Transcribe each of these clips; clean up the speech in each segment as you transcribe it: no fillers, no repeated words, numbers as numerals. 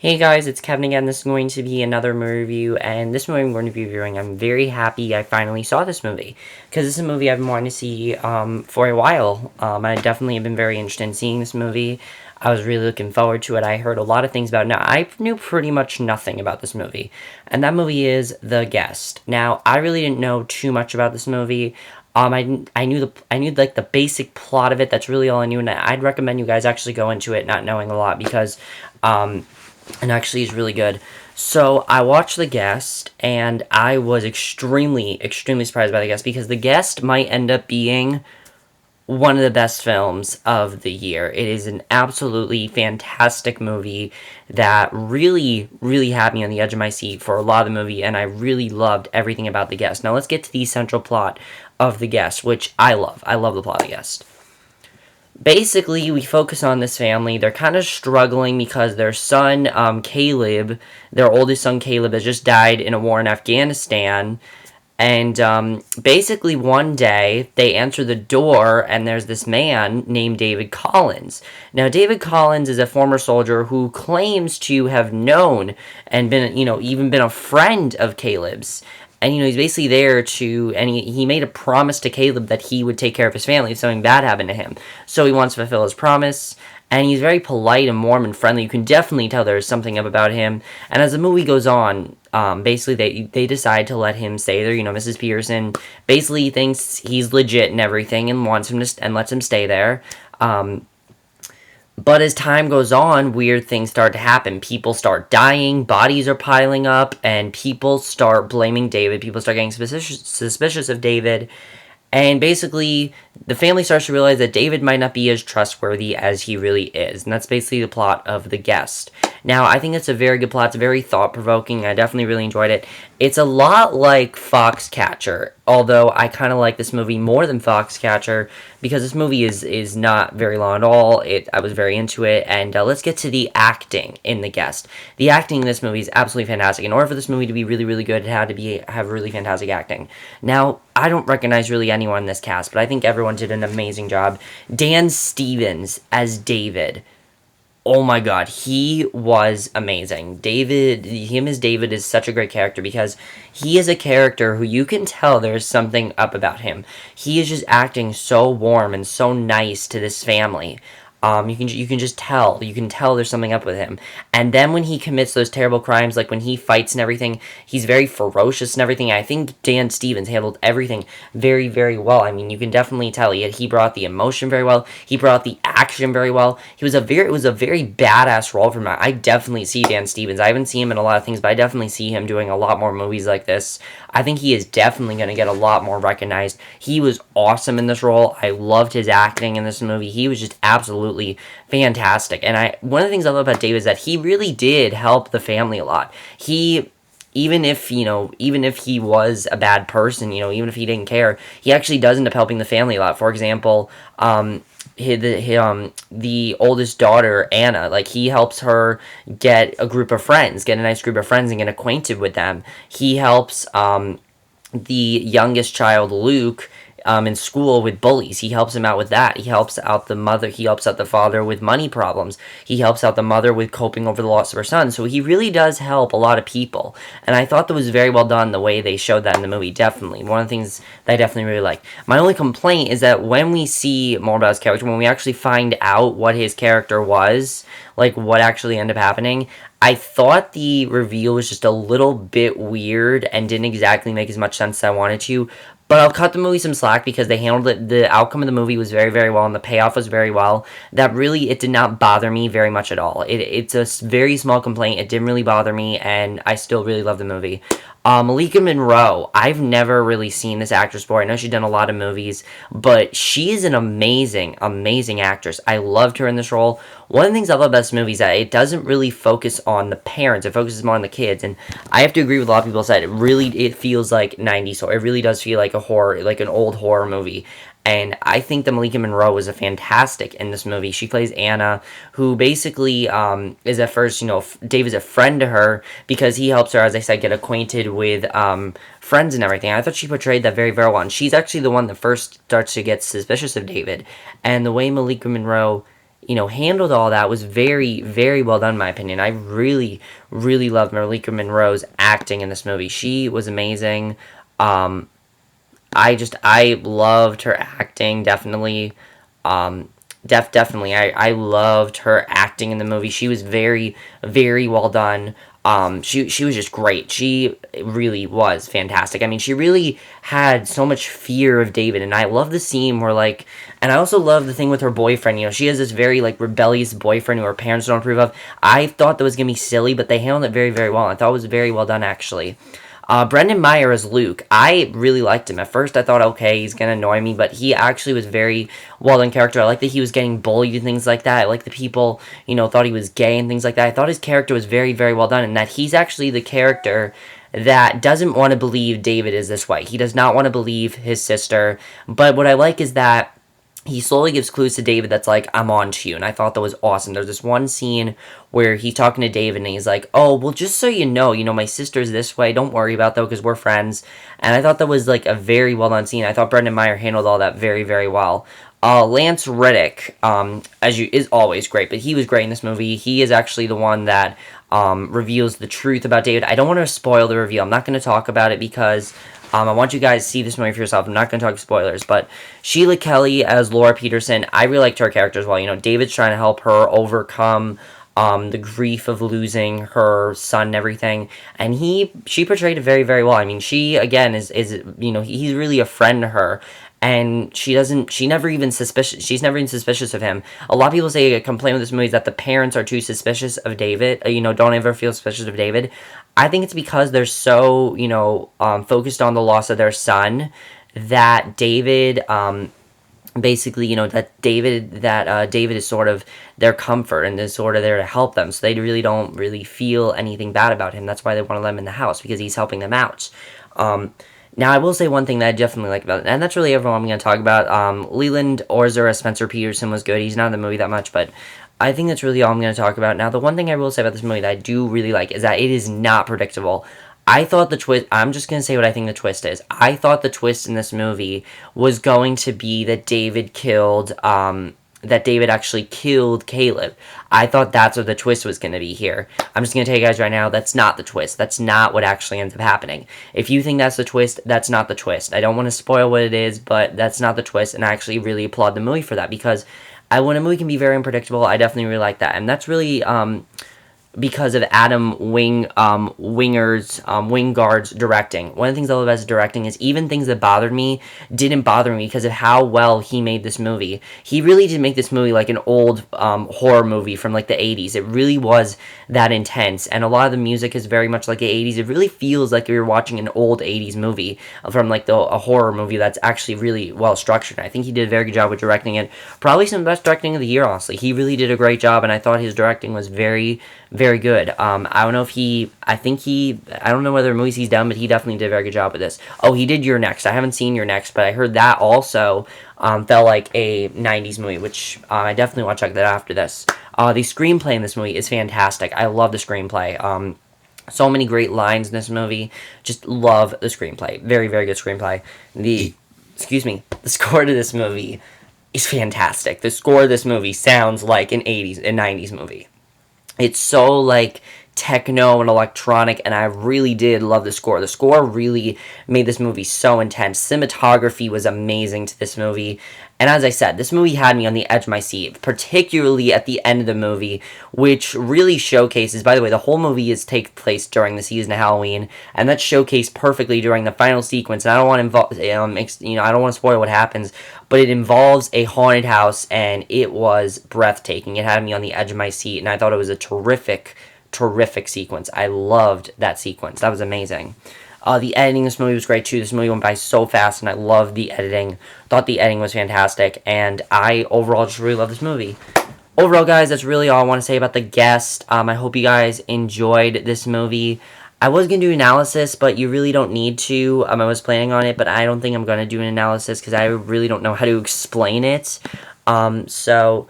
Hey guys, it's Kevin again. This is going to be another movie review, and this movie I'm going to be reviewing, I'm very happy I finally saw this movie, because this is a movie I've been wanting to see for a while. I definitely have been very interested in seeing this movie. I was really looking forward to it. I heard a lot of things about it. Now, I knew pretty much nothing about this movie, and that movie is The Guest. Now, I really didn't know too much about this movie. I knew like the basic plot of it. That's really all I knew, and I'd recommend you guys actually go into it not knowing a lot because and actually is really good. So I watched The Guest, and I was extremely surprised by The Guest because The Guest might end up being one of the best films of the year. It is an absolutely fantastic movie that really had me on the edge of my seat for a lot of the movie, and I really loved everything about The Guest. Now let's get to the central plot of The Guest, which I love. I love the plot of The Guest. Basically, we focus on this family. They're kind of struggling because their son, Caleb, their oldest son, Caleb, has just died in a war in Afghanistan. And basically, one day they answer the door, and there's this man named David Collins. Now, David Collins is a former soldier who claims to have known and been, even been a friend of Caleb's. And, he's basically there to, and he made a promise to Caleb that he would take care of his family if something bad happened to him. So he wants to fulfill his promise, and he's very polite and warm and friendly. You can definitely tell there's something up about him. And as the movie goes on, basically they decide to let him stay there. Mrs. Pearson basically thinks he's legit and everything, and wants him to and lets him stay there. But as time goes on, weird things start to happen. People start dying, bodies are piling up, and people start blaming David. People start getting suspicious of David. And basically, the family starts to realize that David might not be as trustworthy as he really is. And that's basically the plot of The Guest. Now, I think it's a very good plot. It's very thought-provoking. I definitely really enjoyed it. It's a lot like Foxcatcher, although I kind of like this movie more than Foxcatcher because this movie is not very long at all. I was very into it. And let's get to the acting in The Guest. The acting in this movie is absolutely fantastic. In order for this movie to be really good, it had to have really fantastic acting. Now, I don't recognize really anyone in this cast, but I think everyone did an amazing job. Dan Stevens as David. Oh my god, he was amazing. Him as David is such a great character because he is a character who you can tell there's something up about him. He is just acting so warm and so nice to this family. You can just tell. You can tell there's something up with him. And then when he commits those terrible crimes, like when he fights and everything, he's very ferocious and everything. I think Dan Stevens handled everything very well. I mean, you can definitely tell he brought the emotion very well. He brought the action very well. It was a very badass role for him. I definitely see Dan Stevens. I haven't seen him in a lot of things, but I definitely see him doing a lot more movies like this. I think he is definitely going to get a lot more recognized. He was awesome in this role. I loved his acting in this movie. He was just absolutely fantastic. And one of the things I love about David is that he really did help the family a lot. Even if he was a bad person, even if he didn't care, he actually does end up helping the family a lot. For example, the oldest daughter, Anna, like, he helps her get a nice group of friends and get acquainted with them. He helps the youngest child, Luke, in school with bullies. He helps him out with that. He helps out the mother. He helps out the father with money problems. He helps out the mother with coping over the loss of her son. So he really does help a lot of people. And I thought that was very well done the way they showed that in the movie. Definitely. One of the things that I definitely really like. My only complaint is that when we see more about his character, when we actually find out what his character was, like what actually ended up happening, I thought the reveal was just a little bit weird and didn't exactly make as much sense as I wanted to. But I'll cut the movie some slack because they handled it. The outcome of the movie was very well, and the payoff was very well. It did not bother me very much at all. It's a very small complaint. It didn't really bother me, and I still really love the movie. Malika Monroe, I've never really seen this actress before. I know she's done a lot of movies, but she is an amazing actress. I loved her in this role. One of the things I love about this movie is that it doesn't really focus on the parents. It focuses more on the kids, and I have to agree with a lot of people said it feels like 90s horror. It really does feel like a horror, like an old horror movie. And I think that Malika Monroe is a fantastic in this movie. She plays Anna, who basically is at first, Dave is a friend to her because he helps her, as I said, get acquainted with friends and everything. I thought she portrayed that very well. And she's actually the one that first starts to get suspicious of David. And the way Malika Monroe handled all that was very, very well done, in my opinion. I really, really loved Marika Monroe's acting in this movie. She was amazing. Um, I loved her acting, definitely. Um, definitely. I loved her acting in the movie. She was very, very well done. She was just great. She really was fantastic. I mean, she really had so much fear of David, and I love the scene where, like, and I also love the thing with her boyfriend. She has this very, like, rebellious boyfriend who her parents don't approve of. I thought that was gonna be silly, but they handled it very, very well. I thought it was very well done, actually. Brendan Meyer as Luke, I really liked him. At first, I thought, okay, he's gonna annoy me, but he actually was very well done character. I like that he was getting bullied and things like that. I like the people, thought he was gay and things like that. I thought his character was very, very well done, and that he's actually the character that doesn't want to believe David is this way. He does not want to believe his sister. But what I like is that he slowly gives clues to David that's like, I'm on to you. And I thought that was awesome. There's this one scene where he's talking to David and he's like, oh, well, just so you know, my sister's this way. Don't worry about that because we're friends. And I thought that was like a very well done scene. I thought Brendan Meyer handled all that very, very well. Lance Reddick, is always great, but he was great in this movie. He is actually the one that reveals the truth about David. I don't want to spoil the reveal. I'm not going to talk about it because I want you guys to see this movie for yourself. I'm not going to talk spoilers, but Sheila Kelly as Laura Peterson, I really liked her character as well. David's trying to help her overcome the grief of losing her son and everything, and she portrayed it very, very well. I mean, she again is he's really a friend to her, and she's never even suspicious of him. A lot of people say a complaint with this movie is that the parents are too suspicious of David. Don't ever feel suspicious of David. I think it's because they're so focused on the loss of their son that David basically David is sort of their comfort and is sort of there to help them, so they really don't really feel anything bad about him. That's why they want to let him in the house, because he's helping them out. Now, I will say one thing that I definitely like about it, and that's really everyone I'm going to talk about. Leland Orser as Spencer Peterson was good. He's not in the movie that much, but I think that's really all I'm going to talk about. Now, the one thing I will say about this movie that I do really like is that it is not predictable. I thought the twist, I'm just going to say what I think the twist is. I thought the twist in this movie was going to be that David actually killed Caleb. I thought that's what the twist was going to be here. I'm just going to tell you guys right now, that's not the twist. That's not what actually ends up happening. If you think that's the twist, that's not the twist. I don't want to spoil what it is, but that's not the twist, and I actually really applaud the movie for that, because when a movie can be very unpredictable, I definitely really like that. And that's really because of Adam Wingard's directing. One of the things I love about his directing is even things that bothered me didn't bother me because of how well he made this movie. He really did make this movie like an old horror movie from like the 80s. It really was that intense, and a lot of the music is very much like the 80s. It really feels like you're watching an old 80s movie from like a horror movie that's actually really well structured. I think he did a very good job with directing it. Probably some of the best directing of the year, honestly. He really did a great job, and I thought his directing was very, very good. I don't know if I don't know whether movies he's done, but he definitely did a very good job with this. Oh, he did You're Next. I haven't seen You're Next, but I heard that also felt like a 90s movie, which I definitely want to check that out after this. The screenplay in this movie is fantastic. I love the screenplay. So many great lines in this movie. Just love the screenplay. Very, very good screenplay. The score to this movie is fantastic. The score of this movie sounds like an 90s movie. It's so like techno and electronic, and I really did love the score. The score really made this movie so intense. Cinematography was amazing to this movie, and as I said, this movie had me on the edge of my seat, particularly at the end of the movie, which really showcases, by the way, the whole movie takes place during the season of Halloween, and that's showcased perfectly during the final sequence. And I don't want to I don't want to spoil what happens, but it involves a haunted house, and it was breathtaking. It had me on the edge of my seat, and I thought it was a terrific sequence. I loved that sequence. That was amazing. The editing in this movie was great too. This movie went by so fast, and I loved the editing. Thought the editing was fantastic, and I overall just really love this movie. Overall, guys, that's really all I want to say about The Guest. I hope you guys enjoyed this movie. I was going to do analysis, but you really don't need to. I was planning on it, but I don't think I'm going to do an analysis because I really don't know how to explain it. So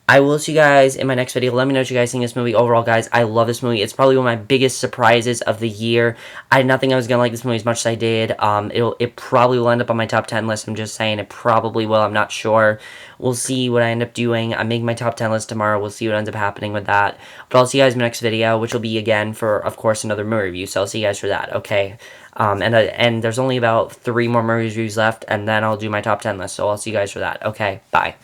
I will see you guys in my next video. Let me know what you guys think of this movie. Overall, guys, I love this movie. It's probably one of my biggest surprises of the year. I did not think I was going to like this movie as much as I did. It probably will end up on my top 10 list. I'm just saying it probably will. I'm not sure. We'll see what I end up doing. I'm making my top 10 list tomorrow. We'll see what ends up happening with that. But I'll see you guys in my next video, which will be, again, for, of course, another movie review. So I'll see you guys for that, okay? And there's only about 3 more movie reviews left, and then I'll do my top 10 list. So I'll see you guys for that. Okay, bye.